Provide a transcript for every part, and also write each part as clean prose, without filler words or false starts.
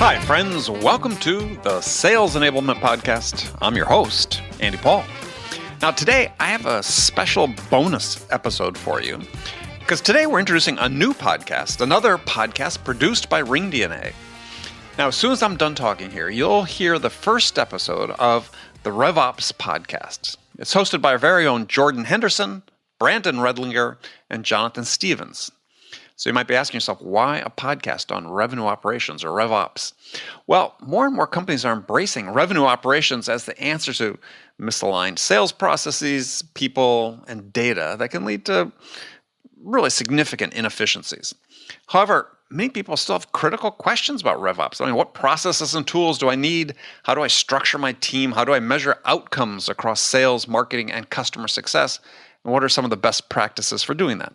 Hi, friends. Welcome to the Sales Enablement Podcast. I'm your host, Andy Paul. Now, today I have a special bonus episode for you because today we're introducing a new podcast, another podcast produced by ringDNA. Now, as soon as I'm done talking here, you'll hear the first episode of the RevOps Podcast. It's hosted by our very own Jordan Henderson, Brandon Redlinger, and Jonathan Stevens. So you might be asking yourself, why a podcast on revenue operations or RevOps? Well, more and more companies are embracing revenue operations as the answer to misaligned sales processes, people, and data that can lead to really significant inefficiencies. However, many people still have critical questions about RevOps. I mean, what processes and tools do I need? How do I structure my team? How do I measure outcomes across sales, marketing, and customer success? And what are some of the best practices for doing that?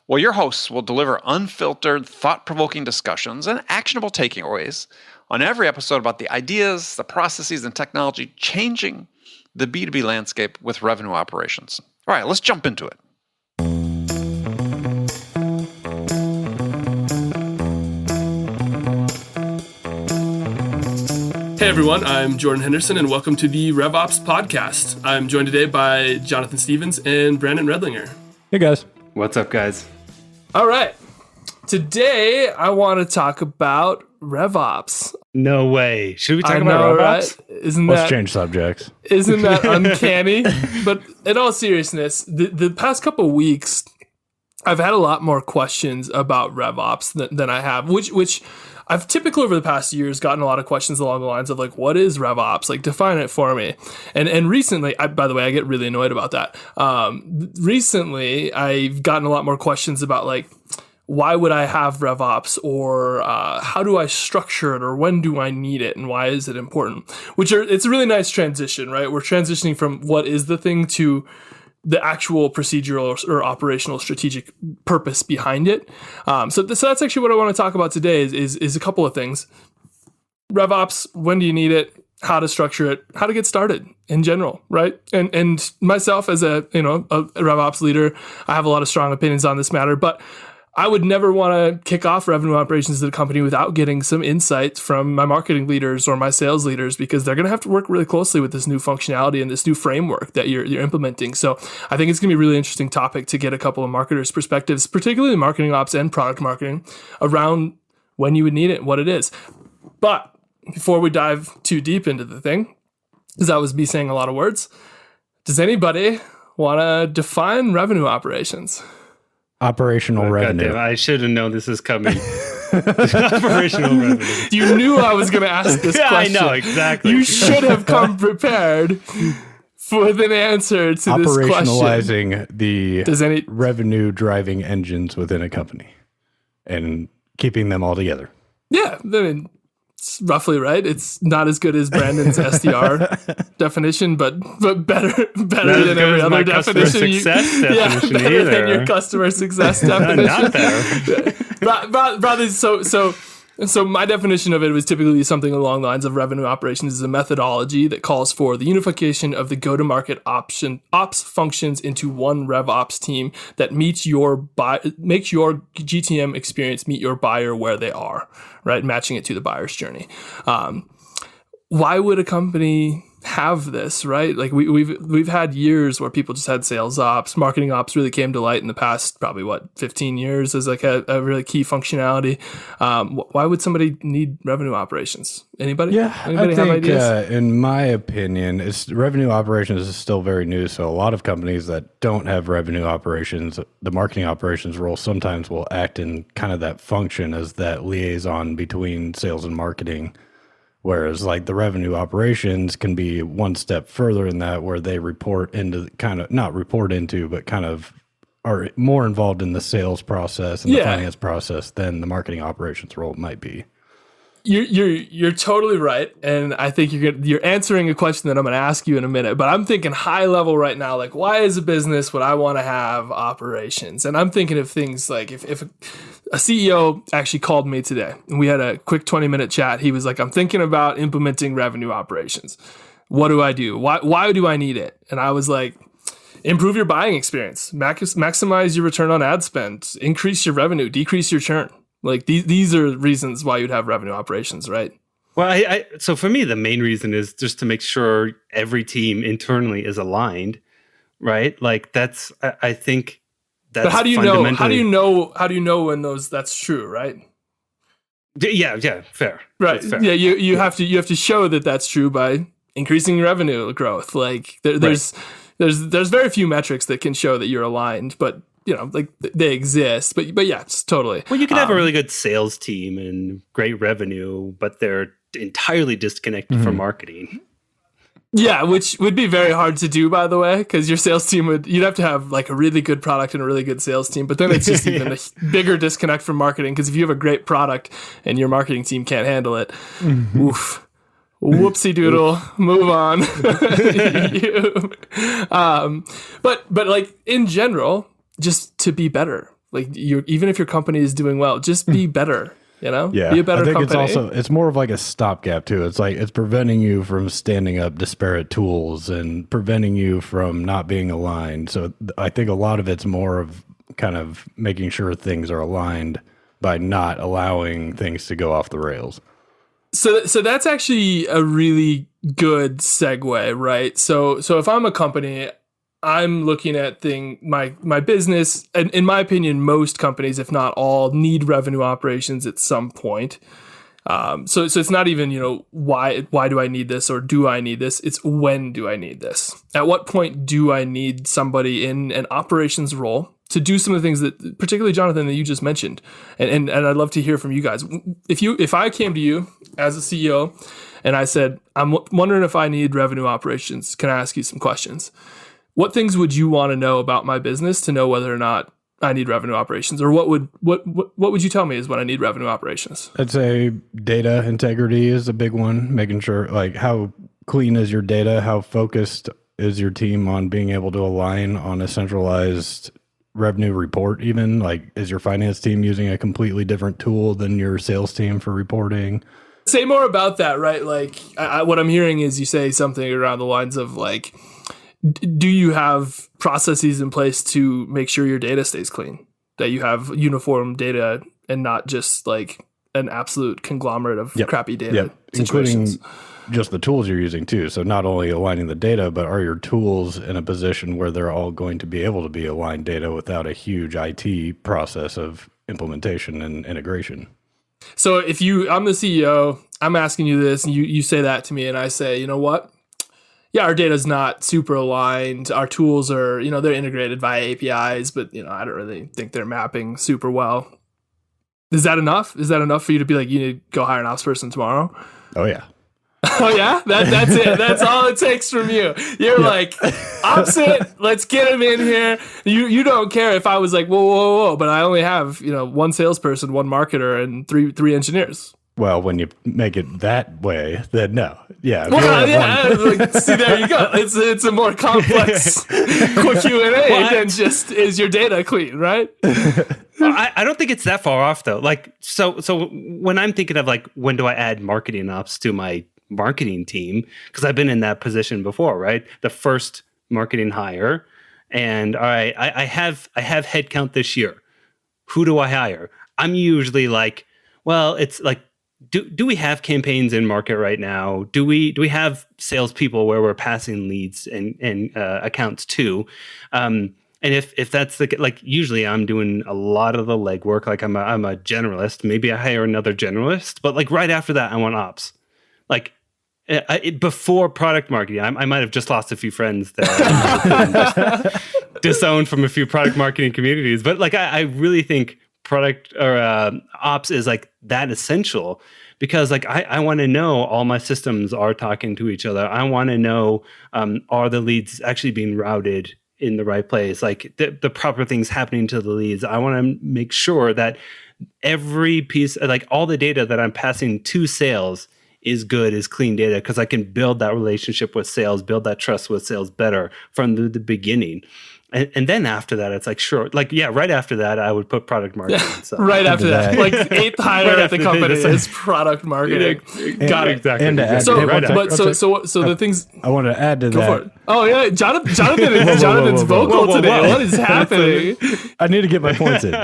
Well, your hosts will deliver unfiltered, thought-provoking discussions and actionable takeaways on every episode about the ideas, the processes, and technology changing the B2B landscape with revenue operations. All right, let's jump into it. Hey everyone, I'm Jordan Henderson and welcome to the RevOps Podcast. I'm joined today by Jonathan Stevens and Brandon Redlinger. Hey guys. What's up, guys? All right. Today, I want to talk about RevOps. No way. Should we talk about RevOps? Right? Let's change subjects. Isn't that uncanny? But in all seriousness, the past couple of weeks, I've had a lot more questions about RevOps than I have, which I've typically over the past years gotten a lot of questions along the lines of like, what is RevOps? Like, define it for me. And recently, by the way, I get really annoyed about that. Recently, I've gotten a lot more questions about like, why would I have RevOps, or how do I structure it, or when do I need it, and why is it important? It's a really nice transition, right? We're transitioning from what is the thing to the actual procedural or operational strategic purpose behind it. So that's actually what I want to talk about today is a couple of things. RevOps, when do you need it? How to structure it? How to get started in general, right? And myself as a RevOps leader, I have a lot of strong opinions on this matter, but I would never want to kick off revenue operations at a company without getting some insights from my marketing leaders or my sales leaders, because they're going to have to work really closely with this new functionality and this new framework that you're implementing. So I think it's going to be a really interesting topic to get a couple of marketers' perspectives, particularly marketing ops and product marketing, around when you would need it and what it is. But before we dive too deep into the thing, because that was me saying a lot of words, does anybody want to define revenue operations? Operational revenue. Goddamn, I should have known this is coming. Operational revenue. You knew I was going to ask this question. I know, exactly. You should have come prepared with an answer to this question. Operationalizing the revenue driving engines within a company and keeping them all together. Yeah, I mean, it's roughly right. It's not as good as Brandon's SDR definition, but better than every other definition. Better than your customer success definition. Not there. Rather, so my definition of it was typically something along the lines of revenue operations is a methodology that calls for the unification of the go-to-market ops functions into one RevOps team that makes your GTM experience meet your buyer where they are, right? Matching it to the buyer's journey. Why would a company have this, right? Like we've had years where people just had sales ops, marketing ops really came to light in the past probably 15 years as like a really key functionality. Why would somebody need revenue operations? Anybody? Yeah, Anybody I think have ideas? In my opinion, revenue operations is still very new. So a lot of companies that don't have revenue operations, the marketing operations role sometimes will act in kind of that function as that liaison between sales and marketing. Whereas like the revenue operations can be one step further in that, where they report into not report into, but kind of are more involved in the sales process and the finance process than the marketing operations role might be. You're totally right, and I think you're answering a question that I'm going to ask you in a minute. But I'm thinking high level right now, like why as a business would I want to have operations? And I'm thinking of things like if a CEO actually called me today and we had a quick 20-minute chat. He was like, "I'm thinking about implementing revenue operations. What do I do? Why do I need it?" And I was like, improve your buying experience, maximize your return on ad spend, increase your revenue, decrease your churn. Like these are reasons why you'd have revenue operations, right? Well, so for me, the main reason is just to make sure every team internally is aligned, right? Like I think that's. But how do you know? How do you know when that's true, right? Yeah, fair. Right. Fair. Yeah, you have to show that that's true by increasing revenue growth. Like there's very few metrics that can show that you're aligned, but like they exist. But yeah, it's totally. Well, you can have a really good sales team and great revenue, but they're entirely disconnected from marketing. Yeah, which would be very hard to do, by the way, because your sales team you'd have to have like a really good product and a really good sales team. But then it's just even a bigger disconnect from marketing, because if you have a great product and your marketing team can't handle it, oof, whoopsie doodle, move on. But like in general, just to be better, like even if your company is doing well, just be better. Yeah, be a better I think company. it's more of like a stopgap too. It's like it's preventing you from standing up disparate tools and preventing you from not being aligned. So I think a lot of it's more of kind of making sure things are aligned by not allowing things to go off the rails. So that's actually a really good segue, right? So if I'm a company, I'm looking at my business, and in my opinion, most companies, if not all, need revenue operations at some point. So it's not even, why do I need this or do I need this? It's when do I need this? At what point do I need somebody in an operations role to do some of the things that, particularly Jonathan, that you just mentioned? And I'd love to hear from you guys. If I came to you as a CEO and I said, I'm wondering if I need revenue operations, can I ask you some questions? What things would you want to know about my business to know whether or not I need revenue operations, or what would you tell me is what I need revenue operations? I'd say data integrity is a big one. Making sure, like, how clean is your data? How focused is your team on being able to align on a centralized revenue report? Even like, is your finance team using a completely different tool than your sales team for reporting? Say more about that, right? Like, what I'm hearing is you say something around the lines of like, do you have processes in place to make sure your data stays clean? That you have uniform data and not just like an absolute conglomerate of crappy data situations? Including just the tools you're using too. So not only aligning the data, but are your tools in a position where they're all going to be able to be aligned data without a huge IT process of implementation and integration? So I'm the CEO, I'm asking you this, and you say that to me, and I say, you know what? Yeah, our data's not super aligned. Our tools are, they're integrated via APIs, but, I don't really think they're mapping super well. Is that enough? Is that enough for you to be like, you need to go hire an ops person tomorrow? Oh, yeah. Oh, yeah? That's it. That's all it takes from you. You're like, ops it. Let's get him in here. You don't care if I was like, whoa, but I only have, one salesperson, one marketer, and three engineers. Well, when you make it that way, then no. Yeah. See, there you go. It's a more complex quick Q&A than just, is your data clean, right? I don't think it's that far off though. Like, so when I'm thinking of like, when do I add marketing ops to my marketing team? Because I've been in that position before, right? The first marketing hire, and all right, I have headcount this year. Who do I hire? I'm usually like, well, it's like, do we have campaigns in market right now? Do we have salespeople where we're passing leads and accounts to? And if that's like, usually I'm doing a lot of the legwork. Like I'm a generalist. Maybe I hire another generalist, but like right after that, I want ops. Like before product marketing, I might have just lost a few friends that disowned from a few product marketing communities. But like I really think product or ops is like that essential, because like I want to know all my systems are talking to each other. I want to know are the leads actually being routed in the right place, like the proper things happening to the leads. I want to make sure that every piece, like all the data that I'm passing to sales is good, is clean data, because I can build that relationship with sales, build that trust with sales better from the beginning. And then after that, it's like, sure, like, yeah, right after that, I would put product marketing. So. Right after that, like 8th hire at the company is product marketing. Got it. Exactly. And to add, so the things I want to add to go that. For it. Oh yeah, Jonathan's vocal today. What is happening? I need to get my points in.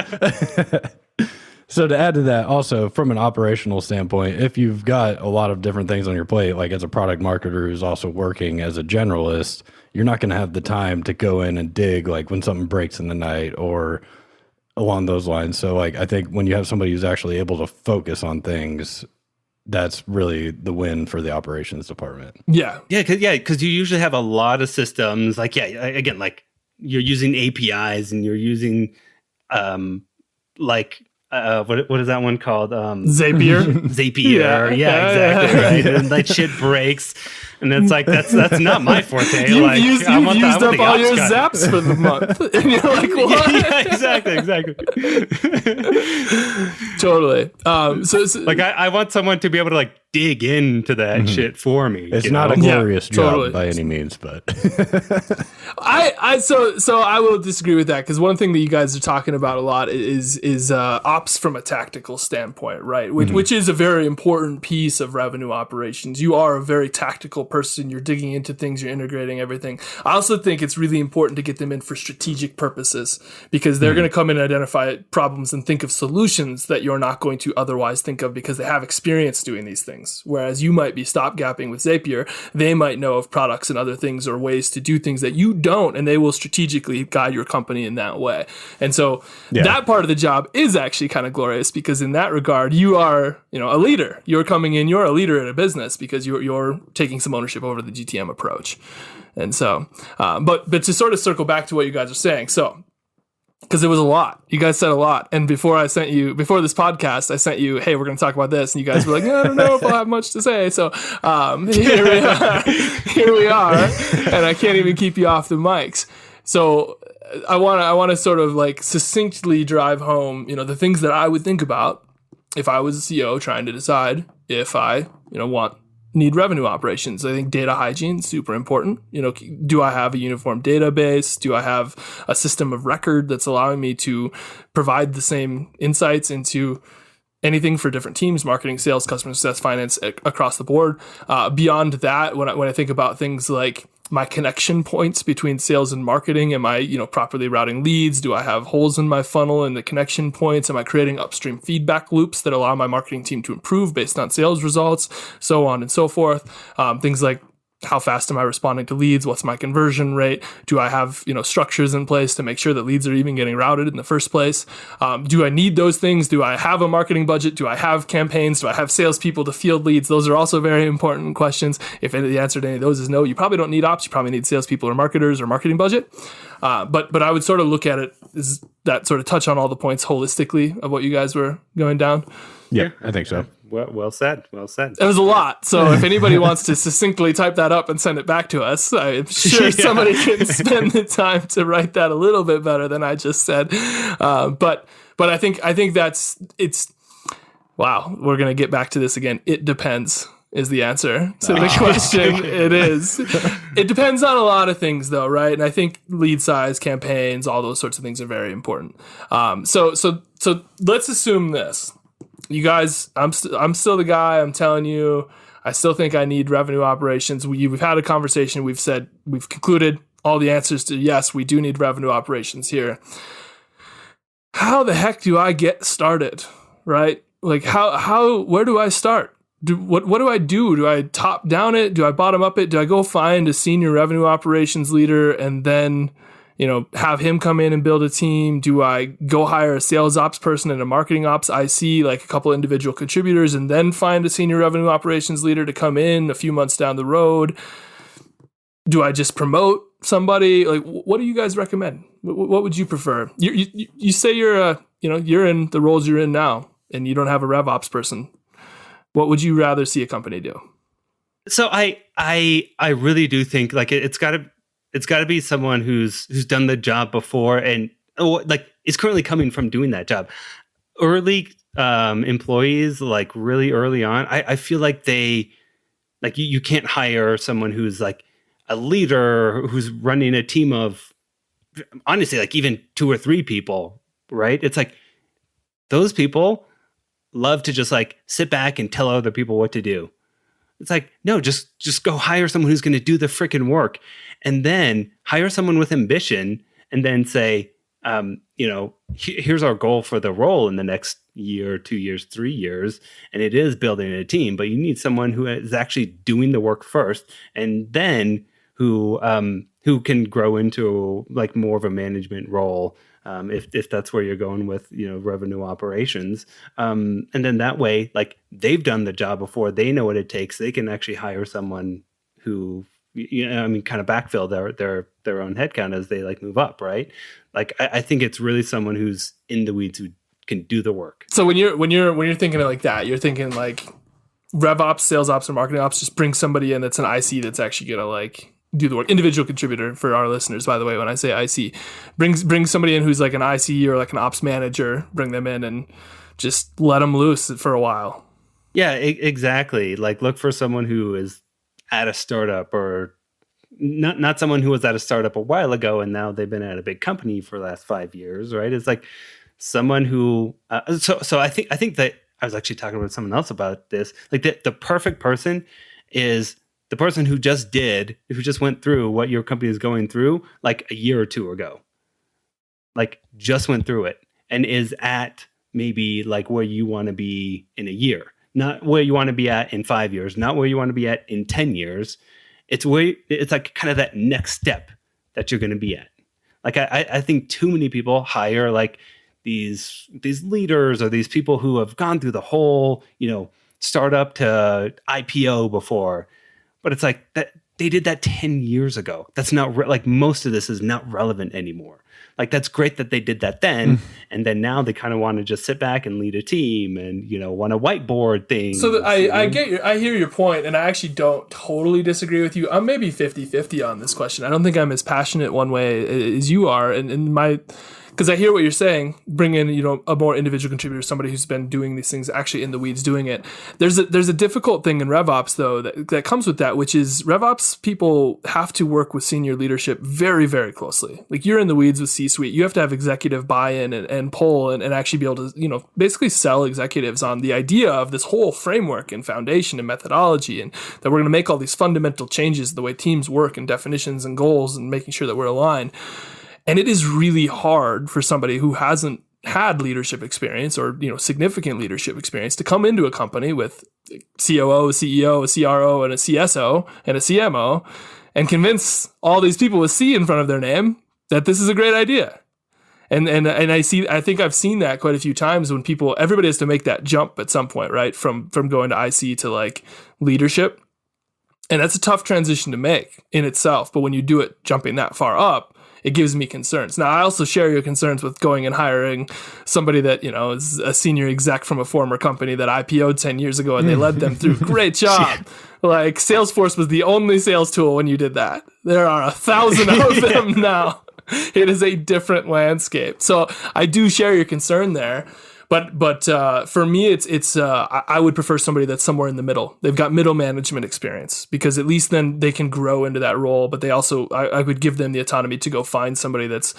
So to add to that, also from an operational standpoint, if you've got a lot of different things on your plate, like as a product marketer who's also working as a generalist, you're not going to have the time to go in and dig like when something breaks in the night or along those lines. So like I think when you have somebody who's actually able to focus on things, that's really the win for the operations department. Yeah. Because you usually have a lot of systems. Like, again, like you're using APIs and you're using what is that one called? Zapier. Zapier. Yeah, exactly. Right. And like shit breaks. And it's like, that's not my forte. You've used up all your zaps for the month. And you're like, what? Exactly. Totally. So like I want someone to be able to like dig into that shit for me. It's not a glorious job by any means, but so I will disagree with that, because one thing that you guys are talking about a lot is ops from a tactical standpoint, right? Which is a very important piece of revenue operations. You are a very tactical person. You're digging into things. You're integrating everything. I also think it's really important to get them in for strategic purposes, because they're going to come in and identify problems and think of solutions that you're not going to otherwise think of, because they have experience doing these things. Whereas you might be stopgapping with Zapier, they might know of products and other things or ways to do things that you don't, and they will strategically guide your company in that way. And so that part of the job is actually kind of glorious, because in that regard, you are, a leader. You're coming in, you're a leader in a business because you're taking some ownership over the GTM approach. And so, but to sort of circle back to what you guys are saying, so because it was a lot. You guys said a lot. And before this podcast, I sent you, hey, we're going to talk about this. And you guys were like, I don't know if I'll have much to say. So here we are. And I can't even keep you off the mics. So I want to sort of like succinctly drive home, the things that I would think about if I was a CEO trying to decide if I, need revenue operations. I think data hygiene is super important. Do I have a uniform database? Do I have a system of record that's allowing me to provide the same insights into anything for different teams, marketing, sales, customer success, finance, across the board? Beyond that, when I think about things like my connection points between sales and marketing, am I, properly routing leads? Do I have holes in my funnel and the connection points? Am I creating upstream feedback loops that allow my marketing team to improve based on sales results? So on and so forth. Things like, how fast am I responding to leads? What's my conversion rate? Do I have, structures in place to make sure that leads are even getting routed in the first place? Do I need those things? Do I have a marketing budget? Do I have campaigns? Do I have salespeople to field leads? Those are also very important questions. If the answer to any of those is no, you probably don't need ops. You probably need salespeople or marketers or marketing budget. But I would sort of look at it as that sort of touch on all the points holistically of what you guys were going down. Yeah, I think so. Well said. It was a lot. So if anybody wants to succinctly type that up and send it back to us, I'm sure somebody can spend the time to write that a little bit better than I just said. But I think it's wow. We're gonna get back to this again. It depends is the answer to the question. It is. It depends on a lot of things, though, right? And I think lead size, campaigns, all those sorts of things are very important. So let's assume this. You guys, I'm still the guy. I'm telling you, I still think I need revenue operations. We've had a conversation. We've concluded all the answers to yes, we do need revenue operations here. How the heck do I get started? Right? Like where do I start? What do I do? Do I top down it? Do I bottom up it? Do I go find a senior revenue operations leader and then have him come in and build a team? Do I go hire a sales ops person and a marketing ops IC, like a couple individual contributors, and then find a senior revenue operations leader to come in a few months down the road? Do I just promote somebody? Like, what do you guys recommend? What would you prefer? You say you're in the roles you're in now, and you don't have a RevOps person. What would you rather see a company do? So I really do think like it's got to be someone who's done the job before and like is currently coming from doing that job. Early employees, like really early on, I feel like you can't hire someone who's like a leader who's running a team of honestly like even 2 or 3 people, right? It's like those people love to just like sit back and tell other people what to do. It's like, no, just go hire someone who's going to do the freaking work, and then hire someone with ambition, and then say, here's our goal for the role in the next year, 2 years, 3 years, and it is building a team. But you need someone who is actually doing the work first, and then who can grow into like more of a management role. If that's where you're going with, revenue operations. And then that way, like they've done the job before, they know what it takes. They can actually hire someone who, kind of backfill their own headcount as they like move up, right? Like I think it's really someone who's in the weeds who can do the work. So when you're thinking it like that, you're thinking like RevOps, sales ops, or marketing ops, just bring somebody in that's an IC that's actually gonna like do the work. Individual contributor for our listeners, by the way, when I say IC, bring somebody in who's like an IC or like an ops manager, bring them in and just let them loose for a while. Yeah, exactly. Like look for someone who is at a startup, or not someone who was at a startup a while ago and now they've been at a big company for the last 5 years, right? It's like someone who, so I think that I was actually talking with someone else about this. Like the perfect person is the person who just went through what your company is going through like a year or two ago, like just went through it and is at maybe like where you want to be in a year, not where you want to be at in 5 years, not where you want to be at in 10 years. It's like kind of that next step that you're going to be at. Like I think too many people hire like these leaders or these people who have gone through the whole, startup to IPO before. But it's like that they did that 10 years ago. That's not like most of this is not relevant anymore. Like that's great that they did that then, and then now they kind of want to just sit back and lead a team and want to whiteboard things. So I hear your point, and I actually don't totally disagree with you. I'm maybe 50-50 on this question. I don't think I'm as passionate one way as you are, and my. Because I hear what you're saying, bring in, a more individual contributor, somebody who's been doing these things actually in the weeds doing it. There's a difficult thing in RevOps, though, that comes with that, which is RevOps people have to work with senior leadership very, very closely. Like you're in the weeds with C-suite. You have to have executive buy-in and pull and actually be able to, basically sell executives on the idea of this whole framework and foundation and methodology, and that we're going to make all these fundamental changes the way teams work and definitions and goals and making sure that we're aligned. And it is really hard for somebody who hasn't had leadership experience or, significant leadership experience to come into a company with COO, CEO, a CRO, and a CSO and a CMO and convince all these people with C in front of their name that this is a great idea. And I think I've seen that quite a few times when everybody has to make that jump at some point, right? From going to IC to like leadership. And that's a tough transition to make in itself. But when you do it jumping that far up, it gives me concerns. Now, I also share your concerns with going and hiring somebody that, is a senior exec from a former company that IPO'd 10 years ago and they led them through. Great job. Yeah. Like Salesforce was the only sales tool when you did that. There are 1,000 of them now. It is a different landscape. So I do share your concern there. But for me, it's I would prefer somebody that's somewhere in the middle. They've got middle management experience because at least then they can grow into that role. But they also, I would give them the autonomy to go find somebody that's,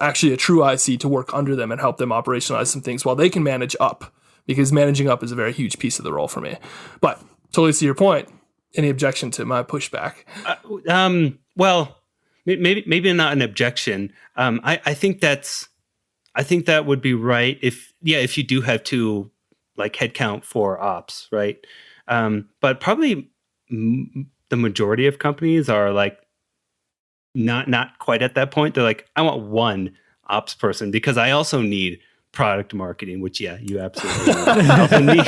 actually a true IC to work under them and help them operationalize some things while they can manage up, because managing up is a very huge piece of the role for me. But totally see your point. Any objection to my pushback? Well, maybe not an objection. I think that would be right if you do have to like headcount for ops, right? But probably the majority of companies are like not quite at that point. They're like, I want one ops person because I also need product marketing, which you absolutely need.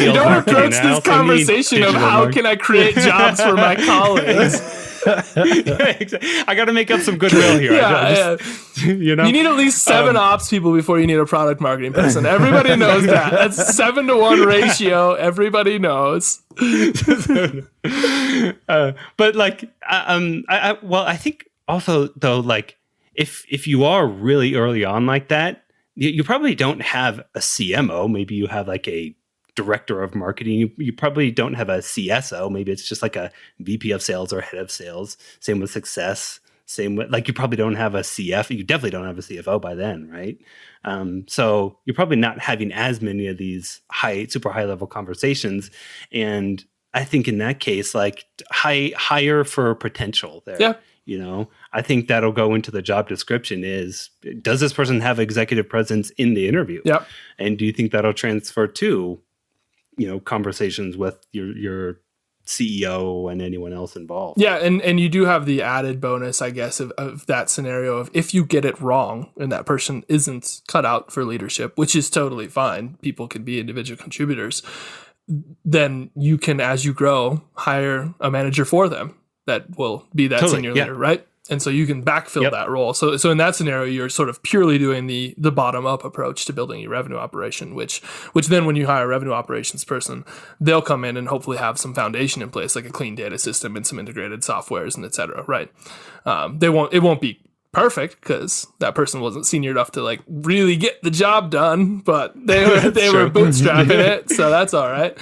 You don't approach this conversation of how can I create jobs for my colleagues. I got to make up some goodwill here. You need at least 7 ops people before you need a product marketing person. Everybody knows that. That's 7-to-1 ratio. Everybody knows. But like, I think also though, like if you are really early on like that, you probably don't have a CMO. Maybe you have like a director of marketing. You probably don't have a CSO. Maybe it's just like a VP of sales or head of sales. Same with success. Same with like you probably don't have a CF. You definitely don't have a CFO by then, right? So you're probably not having as many of these super high level conversations. And I think in that case, like hire for potential there. Yeah. I think that'll go into the job description is, does this person have executive presence in the interview? Yep. And do you think that'll transfer to, conversations with your CEO and anyone else involved? Yeah, and you do have the added bonus, I guess, of that scenario of if you get it wrong and that person isn't cut out for leadership, which is totally fine. People can be individual contributors. Then you can, as you grow, hire a manager for them that will be that senior leader, right? And so you can backfill that role. So in that scenario, you're sort of purely doing the bottom up approach to building your revenue operation, which then when you hire a revenue operations person, they'll come in and hopefully have some foundation in place, like a clean data system and some integrated softwares and et cetera, right? It won't be perfect because that person wasn't senior enough to like really get the job done, but they were bootstrapping it, so that's all right.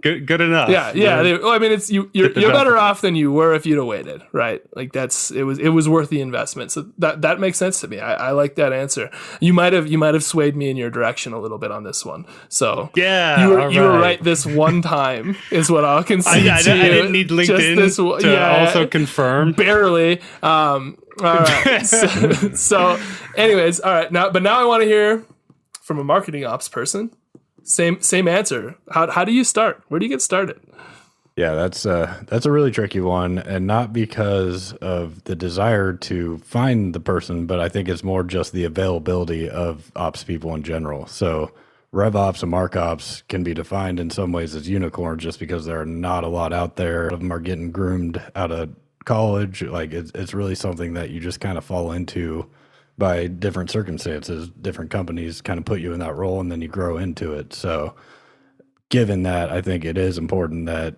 Good enough. Yeah. It's you're better off than you were if you'd have waited, right? Like it was worth the investment. So that makes sense to me. I like that answer. You might have swayed me in your direction a little bit on this one. So you were right this one time is what I'll concede. I didn't need LinkedIn to also confirm. Barely. All right. So anyways, all right. Now I want to hear from a marketing ops person. Same answer. How do you start? Where do you get started? Yeah, that's a really tricky one, and not because of the desire to find the person, but I think it's more just the availability of ops people in general. So RevOps and MarkOps can be defined in some ways as unicorns just because there are not a lot out there. A lot of them are getting groomed out of college. Like it's really something that you just kind of fall into by different circumstances. Different companies kind of put you in that role and then you grow into it. So given that, I think it is important that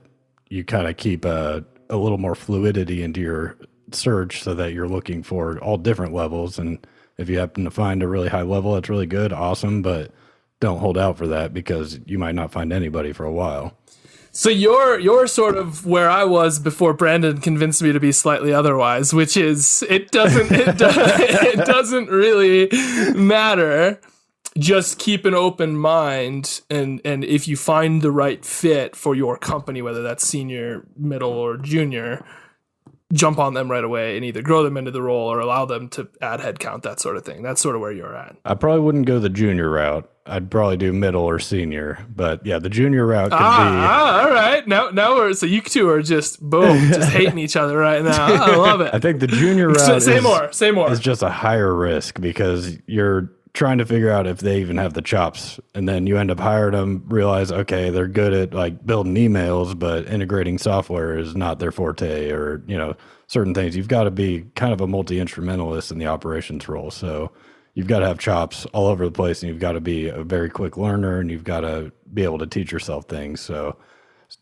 you kind of keep a little more fluidity into your search so that you're looking for all different levels. And if you happen to find a really high level, that's really good, awesome, but don't hold out for that because you might not find anybody for a while. So you're sort of where I was before Brandon convinced me to be slightly otherwise, which is it doesn't really matter. Just keep an open mind, and if you find the right fit for your company, whether that's senior, middle, or junior, jump on them right away and either grow them into the role or allow them to add headcount, that sort of thing. That's sort of where you're at. I probably wouldn't go the junior route. I'd probably do middle or senior, but yeah, the junior route could be. All right. Now so you two are just hating each other right now. I love it. I think the junior route say more. Is just a higher risk because you're trying to figure out if they even have the chops, and then you end up hiring them, realize, okay, they're good at like building emails, but integrating software is not their forte, or, certain things. You've got to be kind of a multi-instrumentalist in the operations role. So you've got to have chops all over the place, and you've got to be a very quick learner, and you've got to be able to teach yourself things. So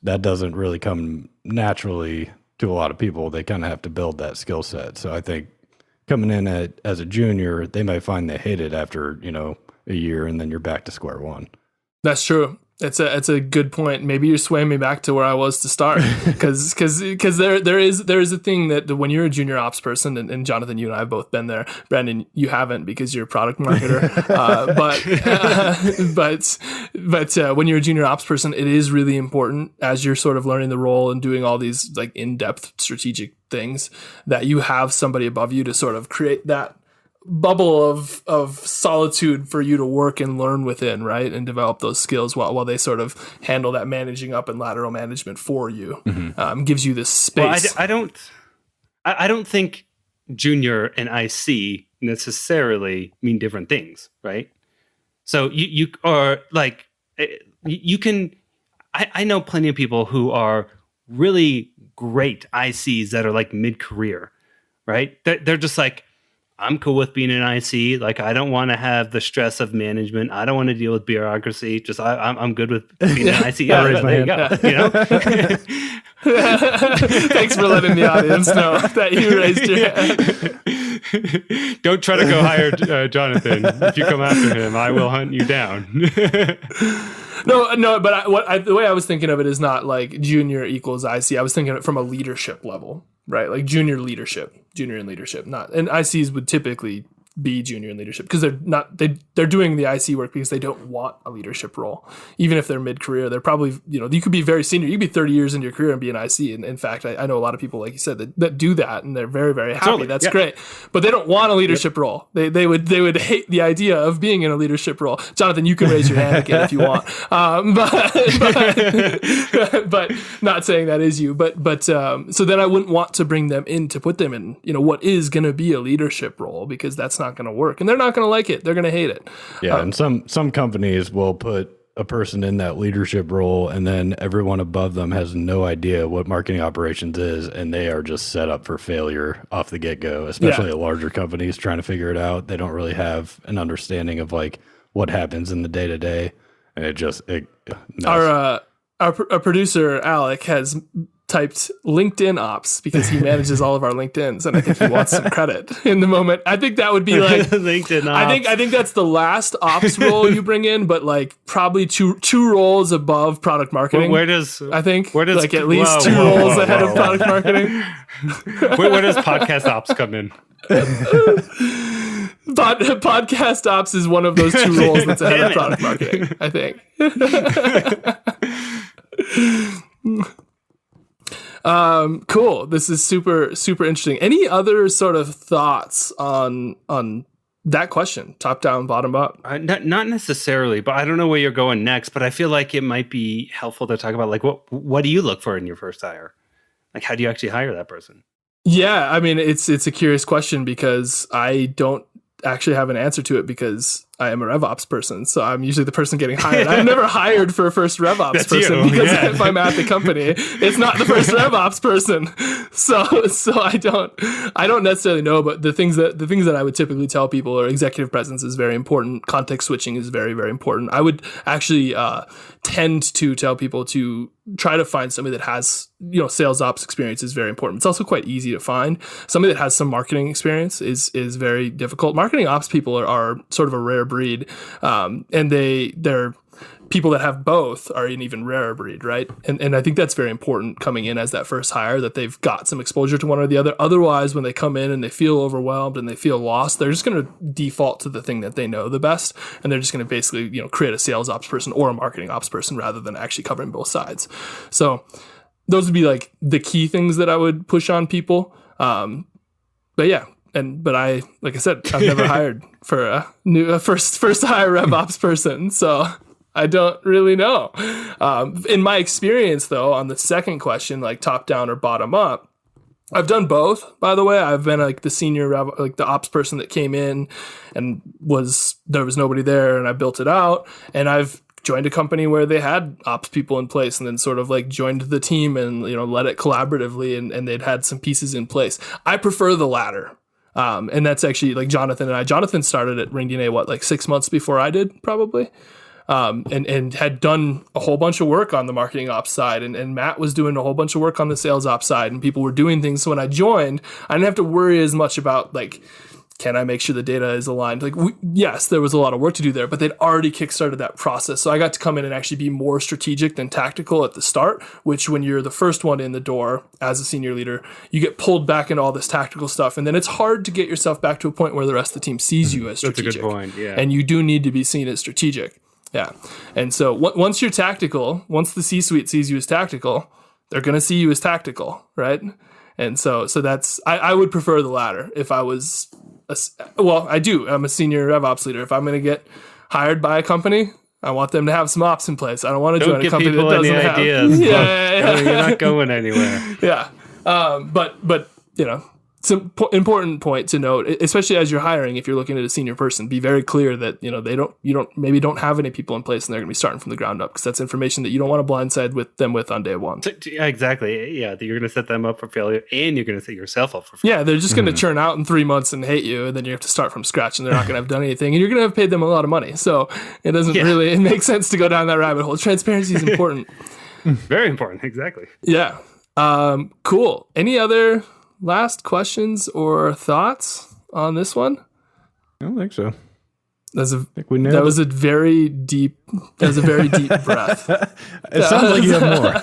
that doesn't really come naturally to a lot of people. They kind of have to build that skill set. So I think coming in as a junior, they might find they hate it after, a year, and then you're back to square one. That's true. It's a good point. Maybe you're swaying me back to where I was to start, because there is a thing that when you're a junior ops person, and Jonathan, you and I have both been there. Brandon, you haven't because you're a product marketer. But when you're a junior ops person, it is really important as you're sort of learning the role and doing all these like in-depth strategic things that you have somebody above you to sort of create that bubble of solitude for you to work and learn within, right? And develop those skills while they sort of handle that managing up and lateral management for you. Mm-hmm. Gives you this space. Well, I don't think junior and IC necessarily mean different things, right? So you are like, you can, I know plenty of people who are really great ICs that are like mid-career, right? They're just like, I'm cool with being an IC. Like, I don't want to have the stress of management. I don't want to deal with bureaucracy. Just I'm good with being an IC. Yeah, raise my hand. Thanks for letting the audience know that you raised your hand. Don't try to go hire Jonathan. If you come after him, I will hunt you down. No, but the way I was thinking of it is not like junior equals IC. I was thinking of it from a leadership level, right? Like junior in leadership, not, and ICs would typically be junior in leadership because they're doing the IC work because they don't want a leadership role. Even if they're mid-career, they're probably, you could be very senior. You could be 30 years into your career and be an IC. And in fact, I know a lot of people, like you said, that do that and they're very, very happy. Totally. That's great. But they don't want a leadership role. They would hate the idea of being in a leadership role. Jonathan, you can raise your hand again if you want. But not saying that is you. But so then I wouldn't want to bring them in to put them in, what is going to be a leadership role, because that's not going to work and they're not going to like it. They're going to hate it. Yeah. And some companies will put a person in that leadership role and then everyone above them has no idea what marketing operations is. And they are just set up for failure off the get go, especially at larger companies trying to figure it out. They don't really have an understanding of like what happens in the day to day. And our producer, Alec, has typed LinkedIn ops because he manages all of our LinkedIns, and I think he wants some credit in the moment. I think that would be like LinkedIn ops. I think that's the last ops role you bring in, but like probably two roles above product marketing. Where does at least two roles ahead of product marketing? Where does podcast ops come in? Podcast ops is one of those two roles that's ahead of product marketing, I think. Cool. This is super, super interesting. Any other sort of thoughts on that question? Top down, bottom up? Not necessarily, but I don't know where you're going next, but I feel like it might be helpful to talk about like what do you look for in your first hire? Like how do you actually hire that person? Yeah, I mean, it's a curious question because I don't actually have an answer to it because I am a RevOps person. So I'm usually the person getting hired. I've never hired for a first RevOps person because if I'm at the company, it's not the first RevOps person. So I don't necessarily know, but the things that I would typically tell people are executive presence is very important. Context switching is very, very important. I would actually tend to tell people to try to find somebody that has, sales ops experience is very important. It's also quite easy to find. Somebody that has some marketing experience is very difficult. Marketing ops people are sort of a rare breed. And they're people that have both are an even rarer breed, right? And I think that's very important coming in as that first hire, that they've got some exposure to one or the other. Otherwise, when they come in and they feel overwhelmed and they feel lost, they're just going to default to the thing that they know the best. And they're just going to basically, create a sales ops person or a marketing ops person rather than actually covering both sides. So those would be like the key things that I would push on people. But yeah. But I, like I said, I've never hired for a first hire RevOps person. So I don't really know. In my experience, though, on the second question, like top down or bottom up, I've done both, by the way. I've been like the senior, like the ops person that came in and there was nobody there and I built it out. And I've joined a company where they had ops people in place and then sort of like joined the team and, led it collaboratively and they'd had some pieces in place. I prefer the latter. And that's actually like Jonathan and I. Jonathan started at ringDNA, 6 months before I did, probably. And had done a whole bunch of work on the marketing ops side, and Matt was doing a whole bunch of work on the sales ops side, and people were doing things. So when I joined, I didn't have to worry as much about can I make sure the data is aligned? Yes, there was a lot of work to do there, but they'd already kickstarted that process. So I got to come in and actually be more strategic than tactical at the start, which when you're the first one in the door as a senior leader, you get pulled back into all this tactical stuff. And then it's hard to get yourself back to a point where the rest of the team sees you as strategic. That's a good point, yeah. And you do need to be seen as strategic. Yeah. And so once you're tactical, once the C-suite sees you as tactical, they're going to see you as tactical, right? And so that's, I would prefer the latter if I was, I do. I'm a senior RevOps leader. If I'm going to get hired by a company, I want them to have some ops in place. I don't want to join a company that doesn't have ideas. Yeah. You're not going anywhere. Yeah. But it's an important point to note, especially as you're hiring. If you're looking at a senior person, be very clear that you don't have any people in place, and they're going to be starting from the ground up, because that's information that you don't want to blindside them with on day one. Exactly. Yeah, you're going to set them up for failure, and you're going to set yourself up for failure. Yeah, they're just going to churn out in 3 months and hate you, and then you have to start from scratch, and they're not going to have done anything, and you're going to have paid them a lot of money. So it doesn't really it makes sense to go down that rabbit hole. Transparency is important. Very important. Exactly. Yeah. Cool. Any other last questions or thoughts on this one? I don't think so. That was a very deep breath. It sounds like you have more.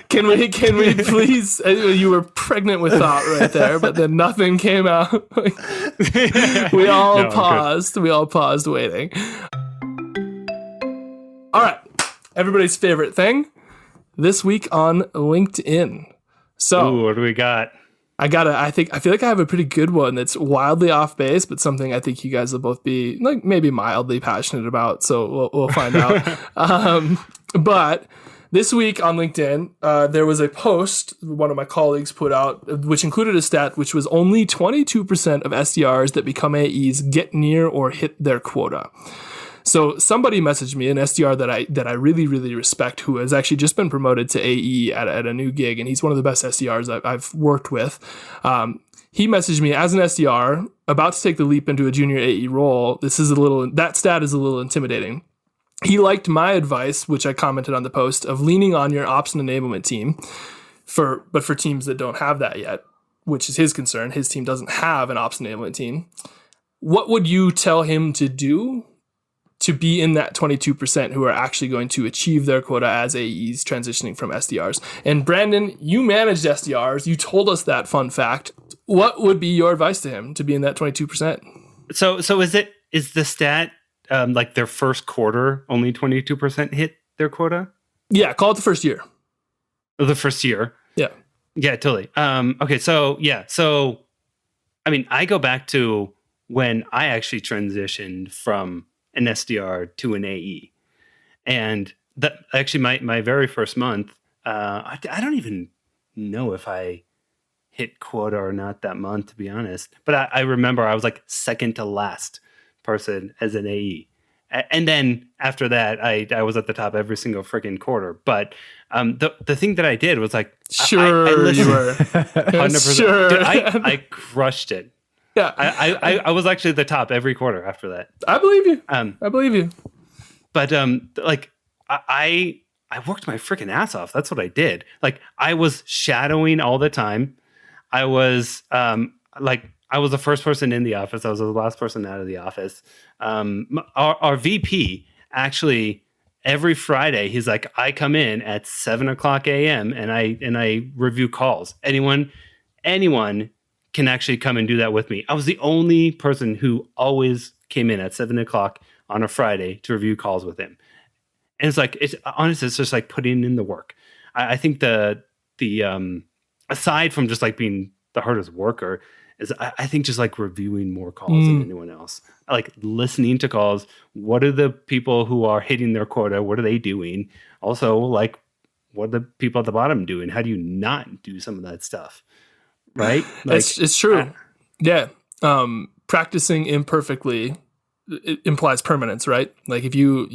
Can we please? You were pregnant with thought right there, but then nothing came out. We all paused. We all paused waiting. All right, everybody's favorite thing this week on LinkedIn. So, ooh, what do we got? I feel like I have a pretty good one that's wildly off base, but something I think you guys will both be like maybe mildly passionate about. So we'll find out. But this week on LinkedIn, there was a post one of my colleagues put out, which included a stat, which was only 22% of SDRs that become AEs get near or hit their quota. So somebody messaged me, an SDR that I really, really respect, who has actually just been promoted to AE at a new gig, and he's one of the best SDRs I've worked with. He messaged me as an SDR, about to take the leap into a junior AE role. That stat is a little intimidating. He liked my advice, which I commented on the post, of leaning on your ops and enablement team, but for teams that don't have that yet, which is his concern. His team doesn't have an ops enablement team. What would you tell him to do to be in that 22% who are actually going to achieve their quota as AEs transitioning from SDRs? And Brandon, you managed SDRs. You told us that fun fact. What would be your advice to him to be in that 22%? So is the stat like their first quarter only 22% hit their quota? Yeah, call it the first year. The first year. Yeah. Yeah, totally. Okay, so I mean, I go back to when I actually transitioned from an SDR to an AE. And that actually my very first month, I don't even know if I hit quota or not that month, to be honest. But I remember I was like second to last person as an AE. And then after that, I was at the top every single freaking quarter. But the thing that I did was like, sure, I listened, you were 100%. sure. Dude, I crushed it. Yeah, I was actually the top every quarter after that. I believe you. I believe you. But like I worked my freaking ass off. That's what I did. Like I was shadowing all the time. I was I was the first person in the office. I was the last person out of the office. Our VP actually every Friday he's like, I come in at 7:00 a.m. and I review calls. Anyone can actually come and do that with me. I was the only person who always came in at 7:00 on a Friday to review calls with him. And it's honestly, it's just like putting in the work. I think the aside from just like being the hardest worker is I think just like reviewing more calls than anyone else. I like listening to calls. What are the people who are hitting their quota? What are they doing? Also, like, what are the people at the bottom doing? How do you not do some of that stuff? Right? Like, it's true. Yeah. Practicing imperfectly, it implies permanence, right? Like if you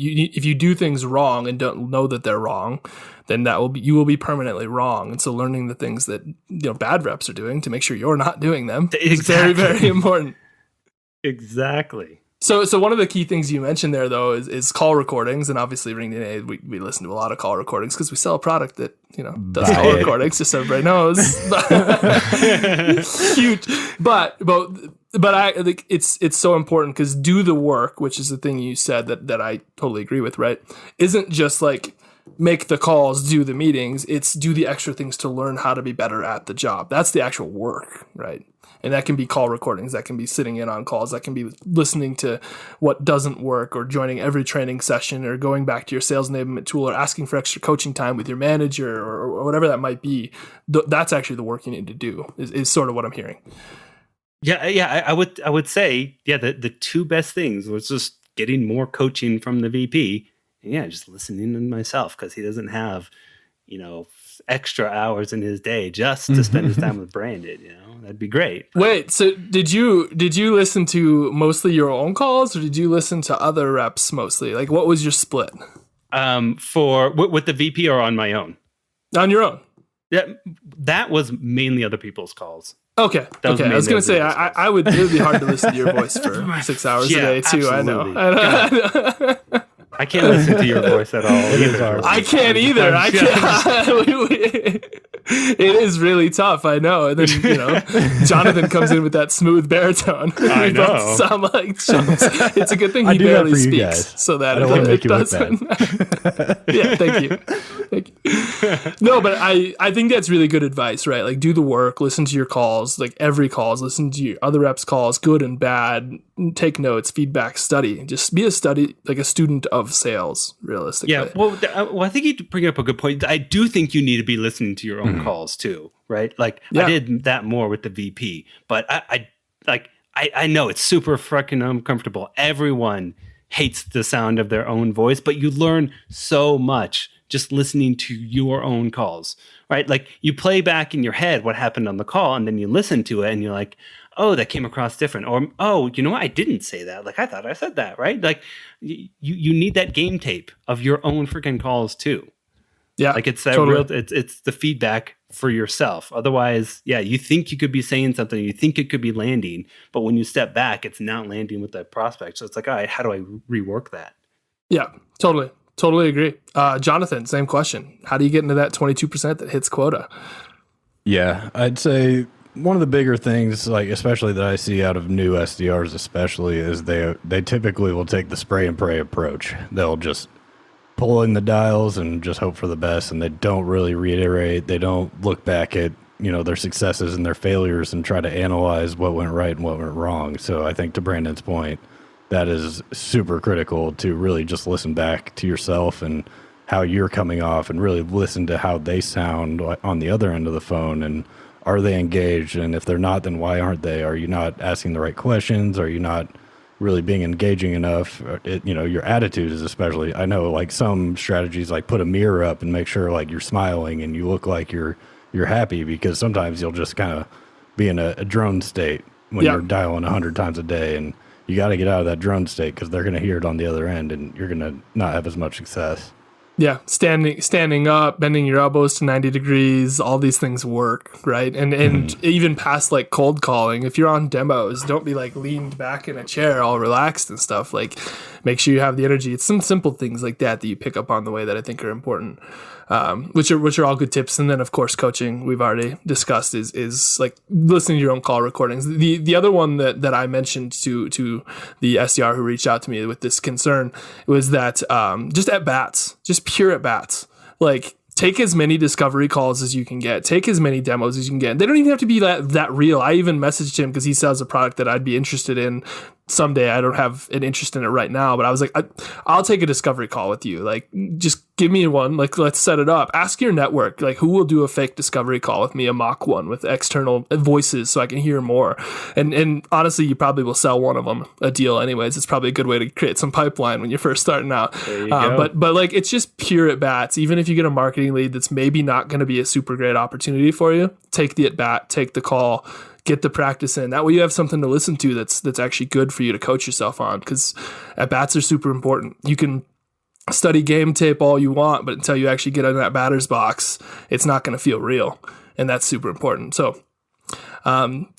do things wrong and don't know that they're wrong, then you will be permanently wrong. And so learning the things that bad reps are doing to make sure you're not doing them is very, very important. Exactly. So one of the key things you mentioned there, though, is call recordings. And obviously, ringDNA, we listen to a lot of call recordings because we sell a product that, does call recordings, just so everybody knows. Huge. But I think it's so important because do the work, which is the thing you said that I totally agree with, right? Isn't just like make the calls, do the meetings. It's do the extra things to learn how to be better at the job. That's the actual work, right? And that can be call recordings. That can be sitting in on calls. That can be listening to what doesn't work or joining every training session or going back to your sales enablement tool or asking for extra coaching time with your manager or whatever that might be. That's actually the work you need to do is sort of what I'm hearing. Yeah. I would say, the two best things was just getting more coaching from the VP. And just listening to myself because he doesn't have, extra hours in his day just to spend his time with Brandon. That'd be great. Wait, so did you listen to mostly your own calls or did you listen to other reps mostly? Like, what was your split? For with the VP or on my own? On your own. Yeah, that was mainly other people's calls. Okay. I was going to say, it would be hard to listen to your voice for 6 hours a day too. Absolutely. I know. I can't listen to your voice at all. I can't either. I can't. It is really tough, I know. And then, Jonathan comes in with that smooth baritone. I We know. both sound like chumps. It's a good thing he do that barely for you speaks, guys. so that I don't want to it make you look doesn't. bad. Yeah, thank you. No, but I think that's really good advice, right? Like, do the work, listen to your calls, like every calls, listen to your other reps' calls, good and bad, take notes, feedback, study. Just be a student of sales, realistically. Yeah, well, I think you bring up a good point. I do think you need to be listening to your own calls too, right? Like Yeah. I did that more with the VP, but I know it's super freaking uncomfortable. Everyone hates the sound of their own voice, but you learn so much just listening to your own calls, right? Like you play back in your head what happened on the call, and then you listen to it, and you're like, oh, that came across different. Or, oh, you know what? I didn't say that. Like, I thought I said that, right? Like, you need that game tape of your own freaking calls too. Yeah, Like, it's that totally. it's the feedback for yourself. Otherwise, yeah, you think you could be saying something, you think it could be landing, but when you step back, it's not landing with that prospect. So it's like, all right, how do I rework that? Yeah, totally agree. Jonathan, same question. How do you get into that 22% that hits quota? Yeah, I'd say one of the bigger things, like especially that I see out of new SDRs, especially, is they typically will take the spray and pray approach. They'll just pull in the dials and just hope for the best, and they don't really reiterate. They don't look back at their successes and their failures and try to analyze what went right and what went wrong. So I think to Brandon's point, that is super critical to really just listen back to yourself and how you're coming off, and really listen to how they sound on the other end of the phone. And are they engaged? And if they're not, then why aren't they? Are you not asking the right questions? Are you not really being engaging enough? Your attitude is especially, I know like some strategies, like put a mirror up and make sure like you're smiling and you look like you're happy, because sometimes you'll just kind of be in a drone state when you're dialing 100 times a day, and you got to get out of that drone state because they're going to hear it on the other end and you're going to not have as much success. Yeah, standing up, bending your elbows to 90 degrees, all these things work, right? And even past like cold calling, if you're on demos, don't be like leaned back in a chair all relaxed and stuff. Like, make sure you have the energy. It's some simple things like that you pick up on the way that I think are important, which are all good tips. And then of course, coaching, we've already discussed, is like listening to your own call recordings. The other one that I mentioned to the SDR who reached out to me with this concern was that just at bats, just pure at bats, like take as many discovery calls as you can get, take as many demos as you can get. They don't even have to be that real. I even messaged him because he sells a product that I'd be interested in someday. I don't have an interest in it right now, but I was like, I'll take a discovery call with you. Like, just give me one. Like, let's set it up. Ask your network, like, who will do a fake discovery call with me, a mock one with external voices so I can hear more. And honestly, you probably will sell one of them a deal anyways. It's probably a good way to create some pipeline when you're first starting out. There you go. But like, it's just pure at bats. Even if you get a marketing lead that's maybe not going to be a super great opportunity for you, take the at bat, take the call, get the practice in. That way you have something to listen to that's actually good for you to coach yourself on, because at bats are super important. You can study game tape all you want, but until you actually get in that batter's box, it's not going to feel real. And that's super important. So,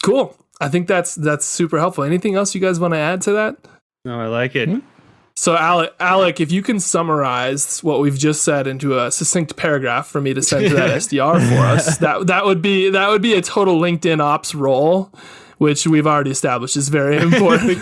cool. I think that's super helpful. Anything else you guys want to add to that? No, I like it. So Alec, if you can summarize what we've just said into a succinct paragraph for me to send to that SDR for us, that would be a total LinkedIn ops role, which we've already established is very important.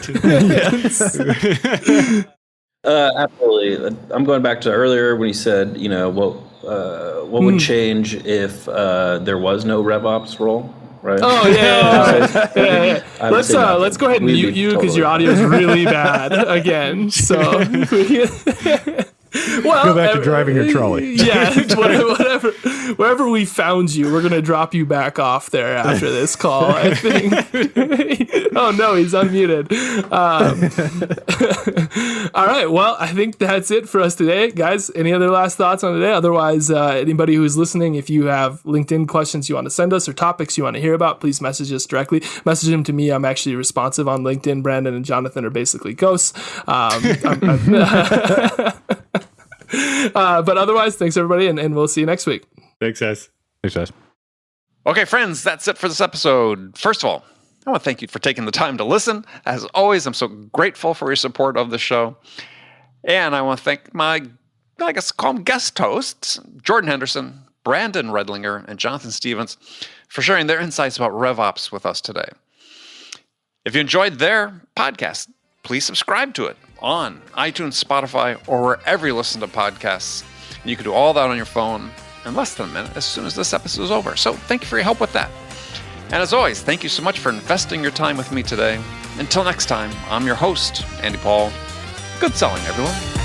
Absolutely. I'm going back to earlier when you said, what would change if there was no RevOps role, right? Oh yeah. Let's go ahead and mute you because your audio is really bad again. So well, go back to driving your trolley. Yeah, whatever. Wherever we found you, we're gonna drop you back off there after this call, I think. Oh no, he's unmuted. All right, well, I think that's it for us today, guys. Any other last thoughts on today? Otherwise, anybody who's listening, if you have LinkedIn questions you want to send us or topics you want to hear about, please message us directly. Message them to me. I'm actually responsive on LinkedIn. Brandon and Jonathan are basically ghosts. But otherwise, thanks everybody, and we'll see you next week. Thanks, guys. Okay, friends, that's it for this episode. First of all, I want to thank you for taking the time to listen. As always, I'm so grateful for your support of the show. And I want to thank my, call them guest hosts, Jordan Henderson, Brandon Redlinger, and Jonathan Stevens for sharing their insights about RevOps with us today. If you enjoyed their podcast, please subscribe to it on iTunes, Spotify, or wherever you listen to podcasts. And you can do all that on your phone in less than a minute as soon as this episode is over. So thank you for your help with that. And as always, thank you so much for investing your time with me today. Until next time, I'm your host, Andy Paul. Good selling, everyone.